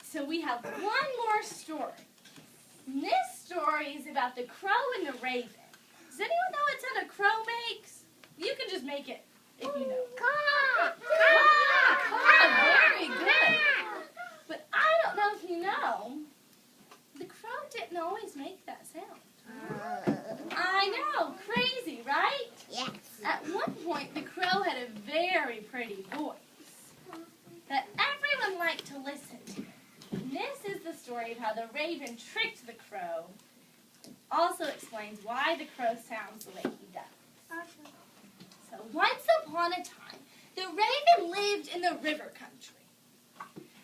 So we have one more story. And this story is about the crow and the raven. Does anyone know what sound a crow makes? You can just make it if you know. Caw! Very good. But I don't know if you know, the crow didn't always make that sound. I know, crazy, right? Yes. At one point, the crow had a very pretty voice that everyone liked to listen to. And this is the story of how the raven tricked the crow. It also explains why the crow sounds the way he does. So once upon a time, the raven lived in the river country.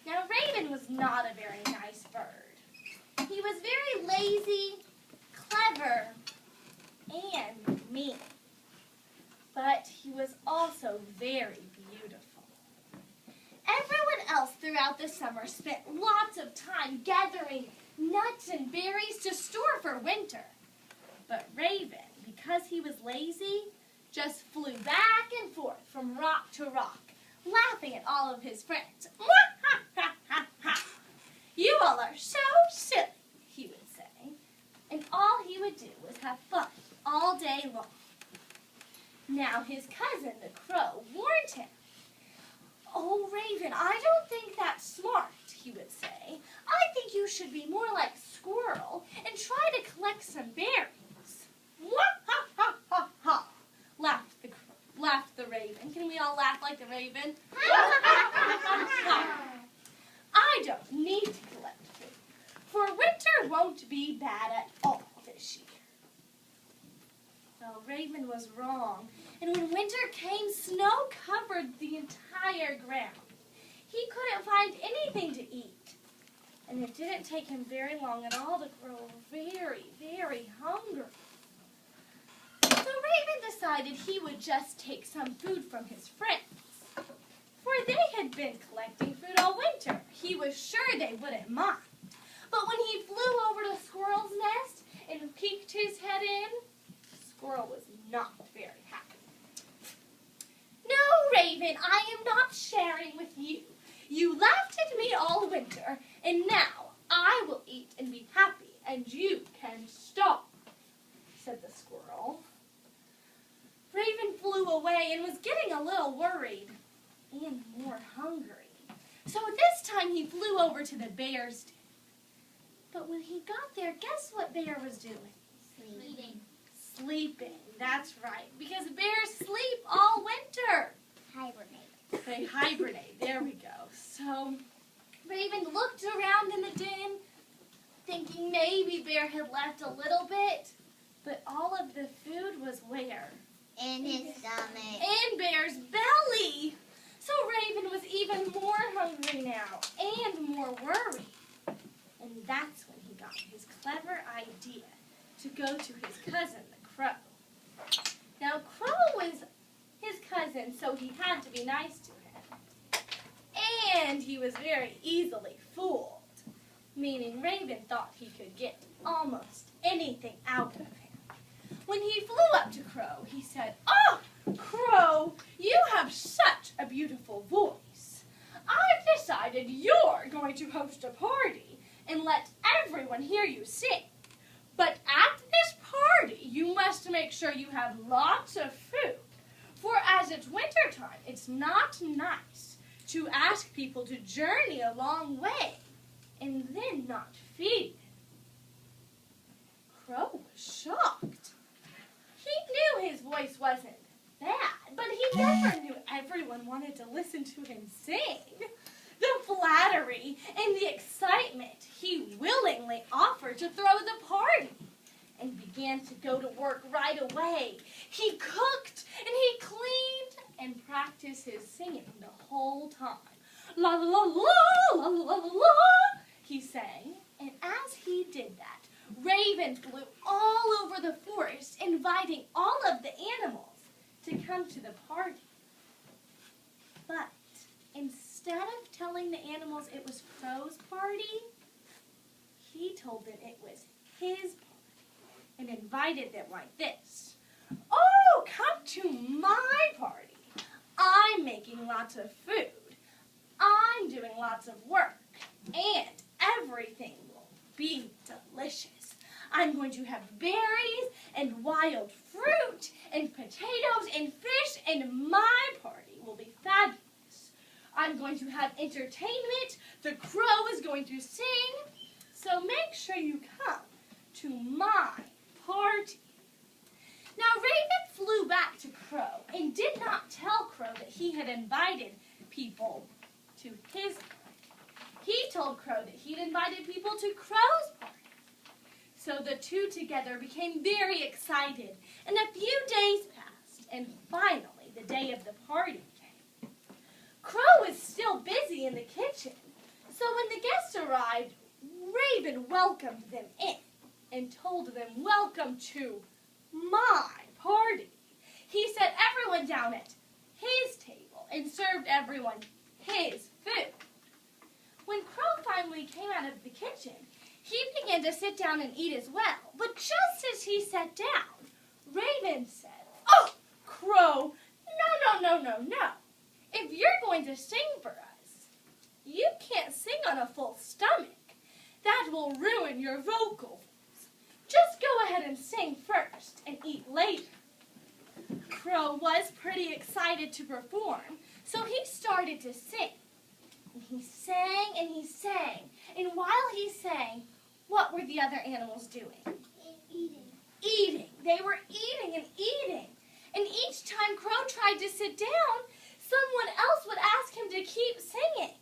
Now, Raven was not a very nice bird. He was very lazy, clever, and mean. But he was also very beautiful. Everyone else throughout the summer spent lots of time gathering nuts and berries to store for winter. But Raven, because he was lazy, just flew back and forth from rock to rock, laughing at all of his friends. You all are so silly, he would say. And all he would do was have fun all day long. Now his cousin, the crow, warned him. "Oh, Raven, I don't think that's smart," he would say. "I think you should be more like Squirrel and try to collect some berries." Laughed the raven. Can we all laugh like the raven? "I don't need to collect food, for winter won't be bad at all this year." Well, Raven was wrong, and when winter came, snow covered the entire ground. He couldn't find anything to eat, and it didn't take him very long at all to grow very, very hungry. So Raven decided he would just take some food from his friends, for they had been collecting food all winter. He was sure they wouldn't mind. But when he flew over to Squirrel's nest and peeked his head in, Squirrel was not very happy. "No, Raven, I am not sharing with you. You laughed at me all winter, and now I will eat and be happy, and you can starve," said the Squirrel. Raven flew away and was getting a little worried and more hungry. So this time he flew over to the bear's den. But when he got there, guess what Bear was doing? Sleeping. That's right. Because bears sleep all winter. Hibernate. They hibernate. There we go. So Raven looked around in the den, thinking maybe Bear had left a little bit. But all of the food was where? In his stomach. In Bear's belly. So Raven was even more hungry now and more worried. And that's when he got his clever idea to go to his cousin, the crow. Now, Crow was his cousin, so he had to be nice to him. And he was very easily fooled, meaning Raven thought he could get almost anything out of him. When he flew up to Crow, he said, "Oh, Crow, you have such a beautiful voice. I've decided you're going to host a party and let everyone hear you sing. But at this party, you must make sure you have lots of food. For as it's wintertime, it's not nice to ask people to journey a long way and then not feed them." Crow was shocked. He knew his voice wasn't bad, but he never knew everyone wanted to listen to him sing. The flattery and the excitement, he willingly offered to throw the party and began to go to work right away. He cooked and he cleaned and practiced his singing the whole time. "La la la la la la la," he sang, and as he did that, Raven flew all over the forest, inviting all of the animals to come to the party. But instead of telling the animals it was Crow's party, he told them it was his party and invited them like this. "Oh, come to my party. I'm making lots of food. I'm doing lots of work. and everything will be delicious. I'm going to have berries and wild fruit and potatoes and fish, and my party will be fabulous. I'm going to have entertainment. The crow is going to sing. So make sure you come to my party. Now Raven flew back to Crow and did not tell Crow that he had invited people to his party. He told Crow that he'd invited people to Crow's party. So the two together became very excited, and a few days passed, and finally the day of the party came. Crow was still busy in the kitchen, so when the guests arrived, Raven welcomed them in and told them, "Welcome to my party." He set everyone down at his table and served everyone his food. When Crow finally came out of the kitchen, he began to sit down and eat as well. But just as he sat down, Raven said, "Oh, Crow, no. If you're going to sing for us, you can't sing on a full stomach. That will ruin your vocals. Just go ahead and sing first and eat later." Crow was pretty excited to perform, so he started to sing. And he sang and he sang. And while he sang, what were the other animals doing? Eating. They were eating and eating. And each time Crow tried to sit down, someone else would ask him to keep singing.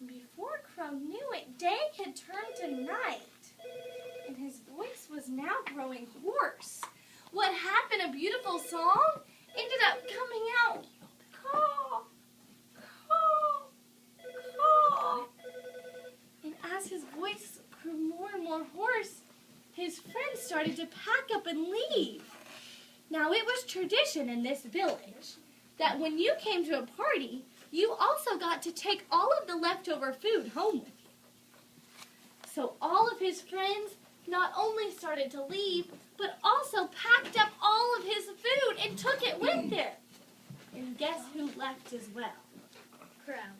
Before Crow knew it, day had turned to night, and his voice was now growing hoarse. What had been a beautiful song ended up coming out, caw, caw, caw. And as his voice grew more and more hoarse, his friends started to pack up and leave. Now it was tradition in this village that when you came to a party, you also got to take all of the leftover food home with you. So all of his friends not only started to leave, but also packed up all of his food and took it with them. And guess who left as well? Crow.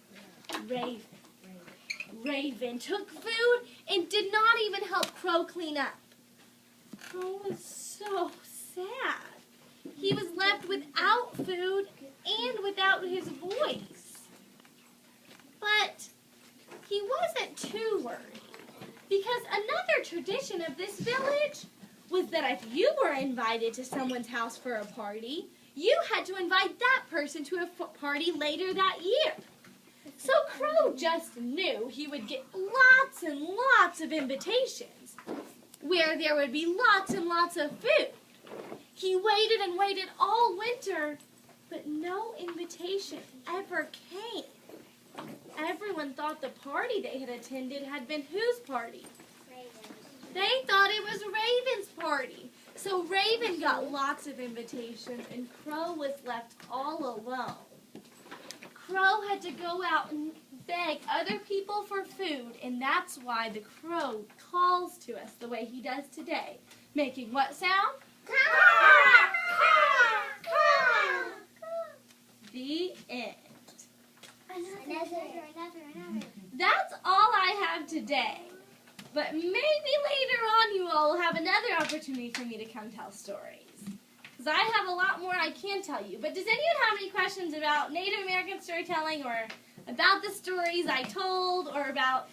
Raven. Raven took food and did not even help Crow clean up. Crow was so sad. He was left without food and without his voice. But he wasn't too worried, because another tradition of this village was that if you were invited to someone's house for a party, you had to invite that person to a party later that year. So Crow just knew he would get lots and lots of invitations, where there would be lots and lots of food. He waited and waited all winter, but no invitation ever came. Everyone thought the party they had attended had been whose party? Raven. They thought it was Raven's party. So Raven got lots of invitations, and Crow was left all alone. Crow had to go out and beg other people for food, and that's why the crow calls to us the way he does today, making what sound? Caw! The end. Another. That's all I have today. But maybe later on you all will have another opportunity for me to come tell stories. Because I have a lot more I can tell you. But does anyone have any questions about Native American storytelling, or about the stories I told, or about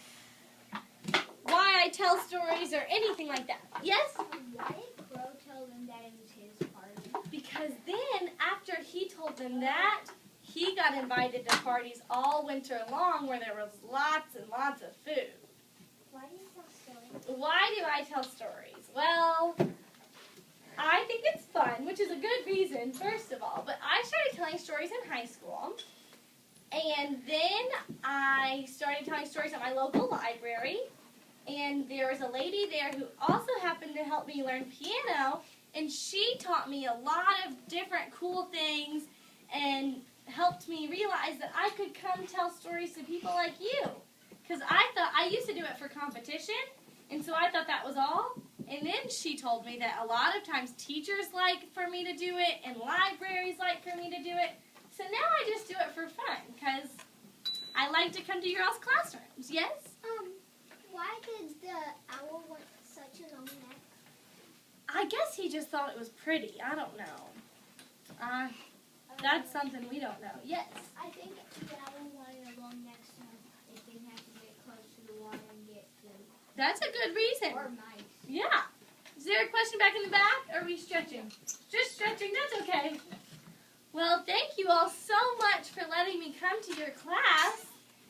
why I tell stories, or anything like that? Yes? Why did Crow tell them that it was his party? Because then, after he told them that, he got invited to parties all winter long where there was lots and lots of food. Why do you tell stories? Why do I tell stories? Well, I think it's fun, which is a good reason, first of all. But I started telling stories in high school. And then I started telling stories at my local library. And there was a lady there who also happened to help me learn piano. And she taught me a lot of different cool things and helped me realize that I could come tell stories to people like you. Because I thought, I used to do it for competition, and so I thought that was all. And then she told me that a lot of times teachers like for me to do it, and libraries like for me to do it. So now I just do it for fun, because I like to come to your all's classrooms. Yes? Why did the owl want such a long neck? I guess he just thought it was pretty. I don't know. That's something we don't know. Yes? I think the owl wanted a long neck so it didn't have to get close to the water and get food. That's a good reason. Or mice. Yeah. Is there a question back in the back? Or are we stretching? Just stretching. That's okay. Well, thank you all so much for letting me come to your class.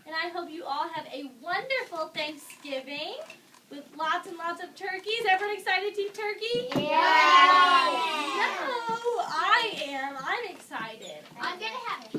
And I hope you all have a wonderful Thanksgiving with lots and lots of turkeys. Everyone excited to eat turkey? Yeah. No, I am. I'm excited. I'm going to have